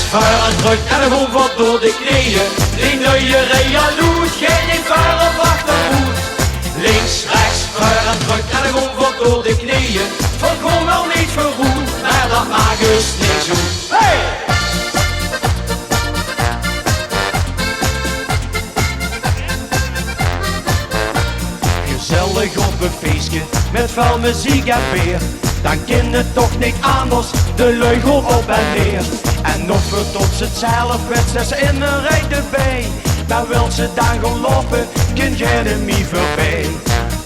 voor en terug en de grond wordt door de knieën. Die nieuwe Realoud, geen voor of achterhoed. Links, rechts, voor en terug en de grond wordt door de knieën. Volkomen wel niet verroerd, maar dat maakt dus niks goed. Hey! Gezellig op een feestje met veel muziek en beer. Dan kan het toch niet anders, de lui gaan op en neer. En of het op zichzelf met zes in een rij erbij. Maar wil ze dan gaan lopen, kan geen mij voorbij.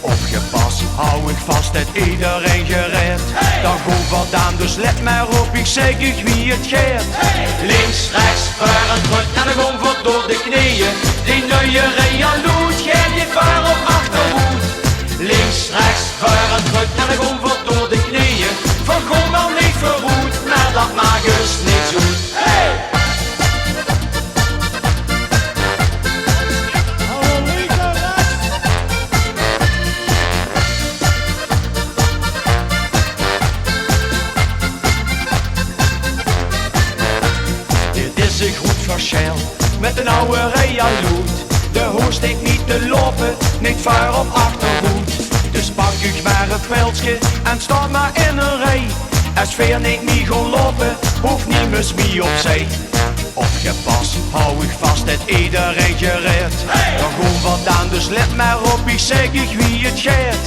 Opgepast, hou ik vast dat iedereen gered. Dan goed wat aan, dus let maar op, ik zeg ik wie het geeft. Links, rechts, voor en terug en de grond wordt door de knieën. Die nieuwe Realoud, geen voor of achterhoed. Links, rechts, voor en terug en de grond wordt door de knieën. Volkomen wel niet verroerd, maar dat maakt dus niet goed. Hey! Dit is een goed verschil met een oude Realoud. De hoest ik niet te lopen, niet voor op achterhoed. Dus pak ik maar een veldje en sta maar in een rij. Als veer niet meer gaan lopen, hoeft niet meer mee opzij. Opgepast, hou ik vast dat iedereen gered. Dan gewoon wat aan, dus let maar op, ik zeg ik wie het geeft.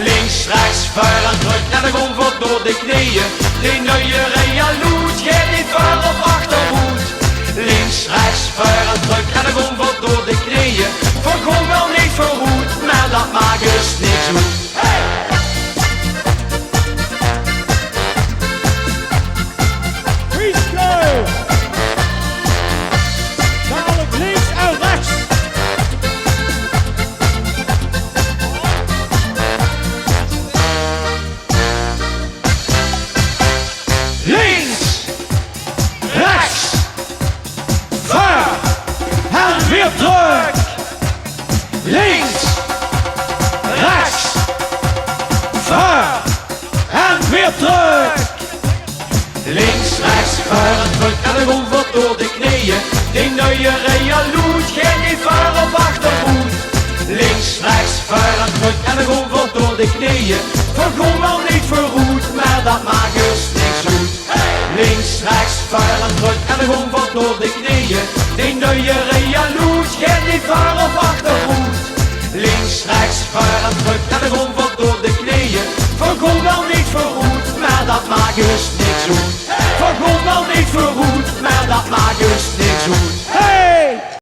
Links, rechts, voor en terug en de grond wordt door de knieën. Die nieuwe Realoud, geen niet voor op achterhoed. Links, rechts, voor en terug en de grond wordt door de knieën. Volkomen wel niet verroerd, maar dat maakt dus niks goed. Hey! Dadelijk links en rechts. Links, rechts, voor en weer terug. Links, rechts, voor en weer terug. Links, rechts, voor en terug en de grond wordt door de knieën. Die nieuwe Realoud, geen voor op achterhoed. Links, rechts, voor en terug en de grond wordt door de knieën. Volkomen wel niet verroerd, maar dat maakt dus niks goed. Links, rechts, voor en terug en de grond wordt door de knieën. Die nieuwe Realoud, geen voor op achterhoed. Links, rechts, voor en terug en de grond wordt door de knieën. Volkomen wel niet verroerd, maar dat maakt dus